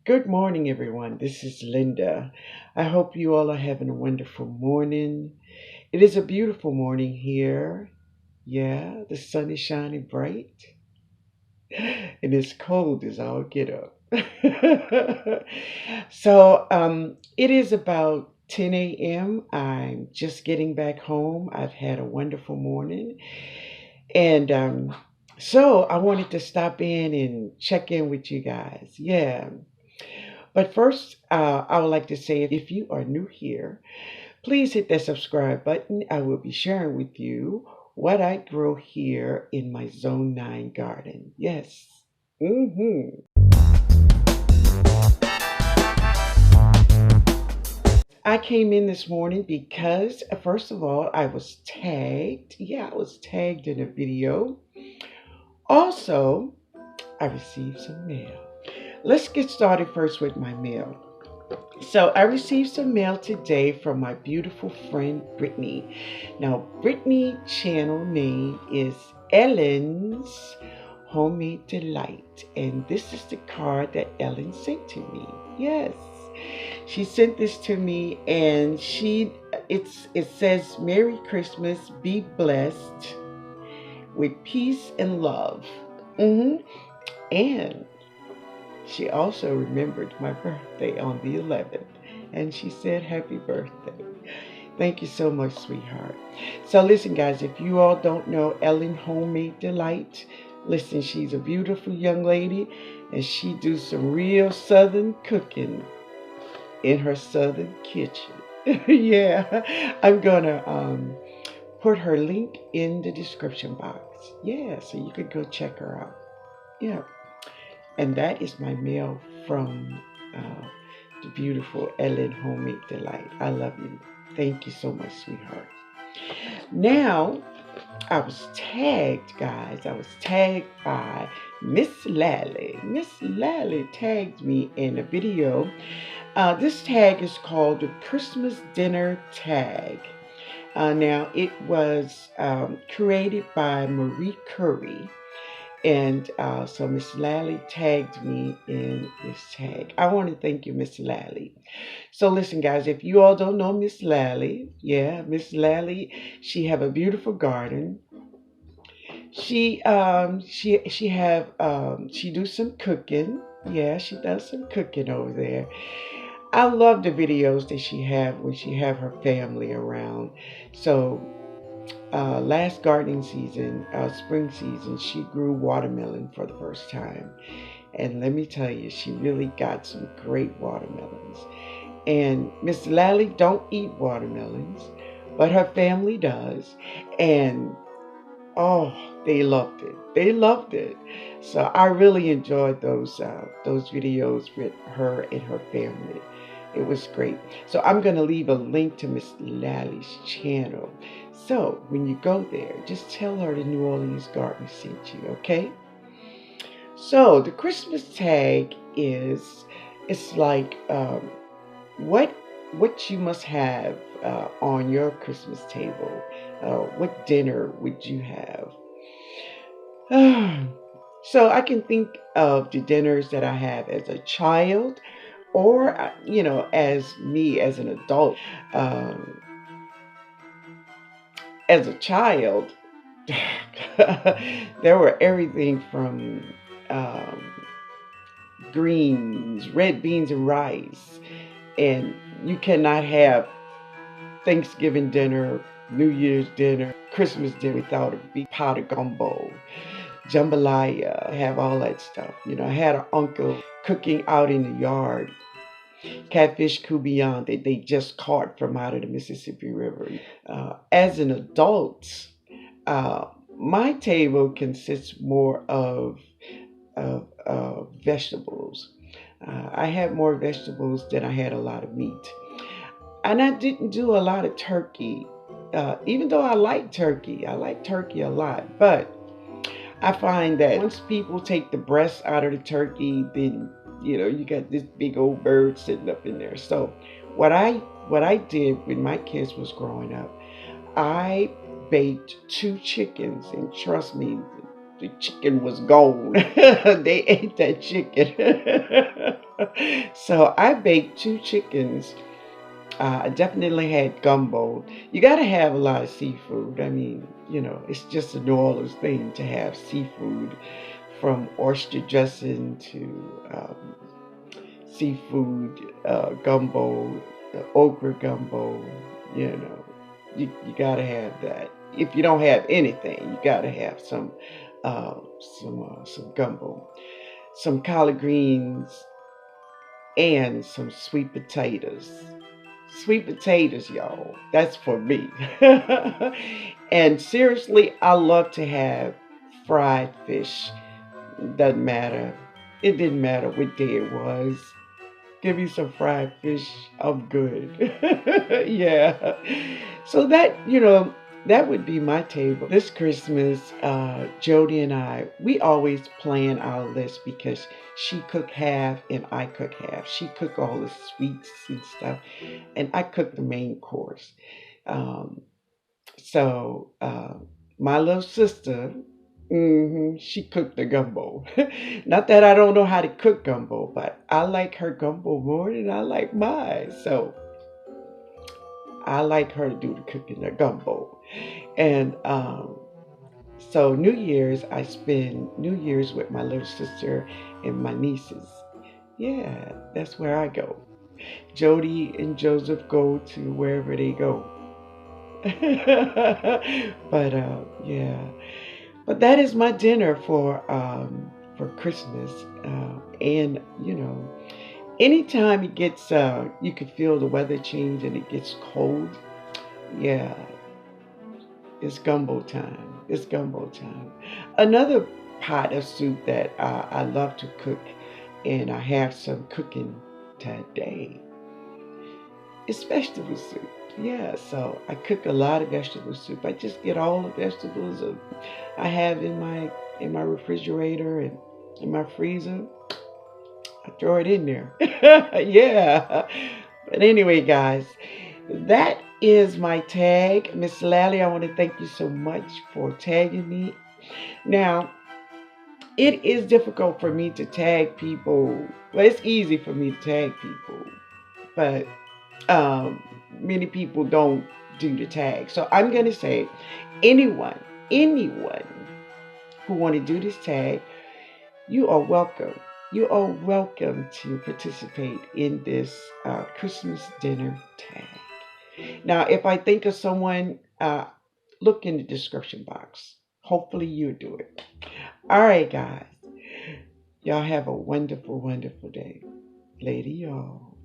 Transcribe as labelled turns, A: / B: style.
A: Good morning, everyone. This is Linda. I hope you all are having a wonderful morning. It is a beautiful morning here. Yeah, the sun is shining bright, and it's cold as all get up. It is about 10 a.m. I'm just getting back home. I've had a wonderful morning, and I wanted to stop in and check in with you guys. Yeah. But first, I would like to say if you are new here, please hit that subscribe button. I will be sharing with you what I grow here in my Zone 9 garden. Yes. hmm I came in this morning because, first of all, I was tagged. Yeah, I was tagged in a video. Also, I received some mail. Let's get started first with my mail. So I received some mail today from my beautiful friend Brittany. Now, Brittany channel name is Ellen's Homemade Delight, and this is the card that Ellen sent to me. Yes, she sent this to me, and it says Merry Christmas, be blessed with peace and love. hmm And she also remembered my birthday on the 11th, and she said, Happy birthday. Thank you so much, sweetheart. So, listen, guys, if you all don't know Ellen Homemade Delight, listen, she's a beautiful young lady, and she do some real southern cooking in her southern kitchen. Yeah, I'm gonna put her link in the description box. Yeah, so you could go check her out. Yeah. And that is my mail from the beautiful Ellen Homemade Delight. I love you. Thank you so much, sweetheart. Now, I was tagged, guys. I was tagged by MsLallie. MsLallie tagged me in a video. This tag is called the Christmas Dinner Tag. Now, it was created by Marie Curry. And so MsLallie tagged me in this tag. I want to thank you, MsLallie. So listen, guys, if you all don't know MsLallie, yeah, MsLallie, she have a beautiful garden. She do some cooking. Yeah, she does some cooking over there. I love the videos that she have when she have her family around. So last gardening season, spring season, she grew watermelon for the first time. And let me tell you, she really got some great watermelons. And MsLallie don't eat watermelons, but her family does. And oh, they loved it. They loved it. So I really enjoyed those videos with her and her family. It was great. So I'm going to leave a link to MsLallie's channel. So when you go there, just tell her the New Orleans Garden sent you, okay? So the Christmas tag it's like what you must have on your Christmas table. What dinner would you have? So I can think of the dinners that I have as a child, or as me as an adult. Um, as a child, there were everything from um, greens, red beans, and rice, and you cannot have Thanksgiving dinner, New Year's dinner, Christmas dinner without a big pot of gumbo, jambalaya, have all that stuff. I had an uncle cooking out in the yard, catfish coubillon that they just caught from out of the Mississippi River. As an adult, uh, my table consists more of vegetables. I had more vegetables than I had a lot of meat. And I didn't do a lot of turkey. Even though I like turkey a lot. But I find that once people take the breast out of the turkey, then you got this big old bird sitting up in there. So what I did when my kids was growing up, I baked two chickens, and trust me, the chicken was gone. They ate that chicken. So I baked 2 chickens. I definitely had gumbo. You got to have a lot of seafood. I mean, it's just a New Orleans thing to have seafood, from oyster dressing to seafood gumbo, okra gumbo. You know, you got to have that. If you don't have anything, you got to have uh, some gumbo, some collard greens, and some sweet potatoes. Sweet potatoes, y'all. That's for me. And seriously, I love to have fried fish. Doesn't matter. It didn't matter what day it was. Give me some fried fish. I'm good. Yeah. So that would be my table. This Christmas, Jody and we always plan our list because she cook half and I cook half. She cook all the sweets and stuff, and I cook the main course. Um, so my little sister, she cooked the gumbo. Not that I don't know how to cook gumbo, but I like her gumbo more than I like mine. So I like her to do the cooking, the gumbo. And so New Year's, I spend New Year's with my little sister and my nieces. Yeah, that's where I go. Jody and Joseph go to wherever they go. But yeah, but that is my dinner for Christmas. And anytime it gets you can feel the weather change and it gets cold. Yeah, it's gumbo time. It's gumbo time. Another pot of soup that I love to cook, and I have some cooking today, is vegetable soup. Yeah, so I cook a lot of vegetable soup. I just get all the vegetables I have in my refrigerator and in my freezer. I throw it in there. Yeah. But anyway, guys, that is my tag. MsLallie, I want to thank you so much for tagging me. Now, it is difficult for me to tag people. Well, it's easy for me to tag people, but um, many people don't do the tag. So I'm going to say anyone who want to do this tag, you are welcome. You are welcome to participate in this Christmas dinner tag. Now, if I think of someone, look in the description box. Hopefully you do it. All right, guys. Y'all have a wonderful, wonderful day. Later, y'all.